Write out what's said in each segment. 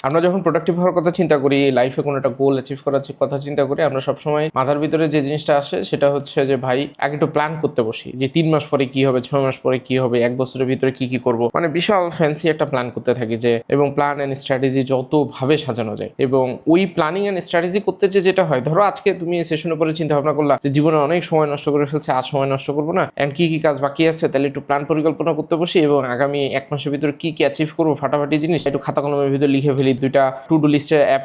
আমরা যখন প্রোডাক্টিভ হওয়ার কথা চিন্তা করি, লাইফে কোনো একটা গোল অ্যাচিভ করার কথা চিন্তা করি, আমরা সবসময় মাথার ভিতরে যে জিনিসটা আসে সেটা হচ্ছে যে ভাই আগে একটু প্ল্যান করতে বসি, যে 3 মাস পরে কি হবে, 6 মাস পরে কি হবে, 1 বছরের ভিতরে কি কি করব, মানে বিশাল ফ্যান্সি একটা প্ল্যান করতে থাকি যে, এবং প্ল্যান অ্যান্ড স্ট্র্যাটেজি যতভাবে সাজানো যায়। এবং ওই প্ল্যানিং অ্যান্ড স্ট্র্যাটেজি করতে যেটা হয়, ধরো আজকে তুমি এই সেশনের পরে চিন্তা ভাবনা করলা যে জীবনে অনেক সময় নষ্ট করে ফেলছে, আজ সময় নষ্ট করবো না, এন্ড কি কি কাজ বাকি আছে, তাহলে একটু প্ল্যান পরিকল্পনা করতে বসি এবং আগামী 1 মাসের ভিতরে কি কি অ্যাচিভ করবো ফাটাফাটি জিনিস একটু খাতা কলমের ভিতরে লিখে ফেলি, 2টা টু ডু লিস্টের অ্যাপ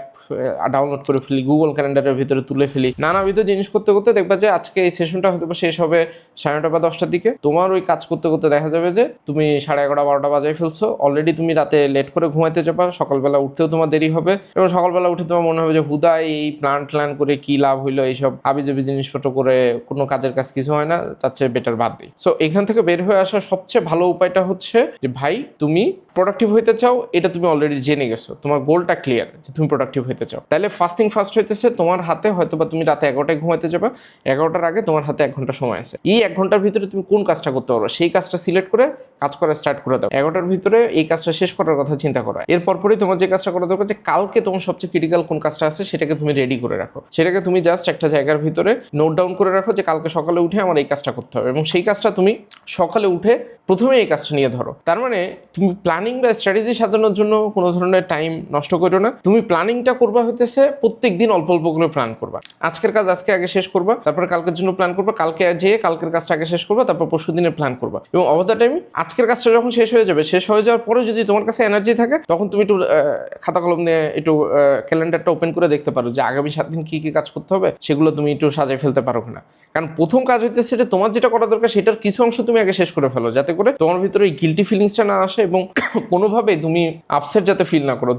ডাউনলোড করে ফেলি, গুগল ক্যালেন্ডারের ভিতরে তুলে ফেলি, নানাবিধ জিনিস করতে করতে দেখবা যে আজকে এই সেশনটা হয়তো শেষ হবে 9:30 বা 10টার দিকে। তোমার ওই কাজ করতে করতে দেখা যাবে যে তুমি 11:30 12টা বাজায় ফেলছো, অলরেডি তুমি রাতে লেট করে ঘুমাইতে যাবা, সকালবেলা উঠতেও তোমার দেরি হবে, এবং সকালবেলা উঠে তোমার মনে হবে যে হুদাই এই প্ল্যান করে কি লাভ হইলো, এইসব হাবিজাবি জিনিসপত্র করে কোনো কাজের কাজ কিছু হয় না, তার চেয়ে বেটার বাদ দিই। সো এখান থেকে বের হয়ে আসার সবচেয়ে ভালো উপায়টা হচ্ছে যে ভাই তুমি প্রোডাক্টিভ হইতে চাও, এটা তুমি অলরেডি জেনে গেছো, তোমার গোলটা ক্লিয়ার যে তুমি প্রোডাক্টিভ হইতে চাও, তাহলে ফার্স্ট হইতেছে তোমার হাতে, হয়তো বা তুমি রাতে 11টায় ঘুমাইতে যাবে, 11টার আগে তোমার হাতে 1 ঘন্টা সময় আছে। এই 1 ঘন্টার ভিতরে তুমি কোন কাজটা করতে পারো সেই কাজটা সিলেক্ট করে কাজ করা স্টার্ট করে দাও। 11টার ভিতরে এই কাজটা শেষ করার কথা চিন্তা করো। এরপর পরই তোমার যে কাজটা করা দরকার, যে কালকে তোমার সবচেয়ে ক্রিটিক্যাল কোন কাজটা আছে সেটাকে তুমি রেডি করে রাখো, সেটাকে তুমি জাস্ট একটা জায়গার ভিতরে নোট ডাউন করে রাখো যে কালকে সকালে উঠে আমার এই কাজটা করতে হবে, এবং সেই কাজটা তুমি সকালে উঠে প্রথমে এই কাজটা নিয়ে ধরো। তার মানে তুমি প্ল্যানিং বা স্ট্র্যাটেজি সাজানোর জন্য কোনো ধরনের টাইম নষ্ট করো না। তুমি প্ল্যানিংটা করবা হইতেছে প্রত্যেক দিন অল্প অল্প করে প্ল্যান করবা, আজকের কাজ আজকে আগে শেষ করবা, তারপর কালকের জন্য প্ল্যান করবা, কালকে যেয়ে কালকের কাজটা আগে শেষ করবা, তারপর পরশু দিনের প্ল্যান করবা, এবং অল দ্য টাইম আজকের কাজটা যখন শেষ হয়ে যাবে, শেষ হয়ে যাওয়ার পরে যদি তোমার কাছে এনার্জি থাকে, তখন তুমি একটু খাতা কলম নিয়ে একটু ক্যালেন্ডারটা ওপেন করে দেখতে পারো যে আগামী 7 দিন কি কি কাজ করতে হবে, সেগুলো তুমি একটু সাজিয়ে ফেলতে পারো কিনা। কারণ প্রথম কাজ হইতেছে যে তোমার যেটা করা দরকার সেটার কিছু অংশ তুমি আগে শেষ করে ফেলো, যাতে করে তোমার ভিতরে এই গিল্টি ফিলিংসটা না আসে এবং কোনোভাবে তুমি আপসেট যাতে ফিল না করো।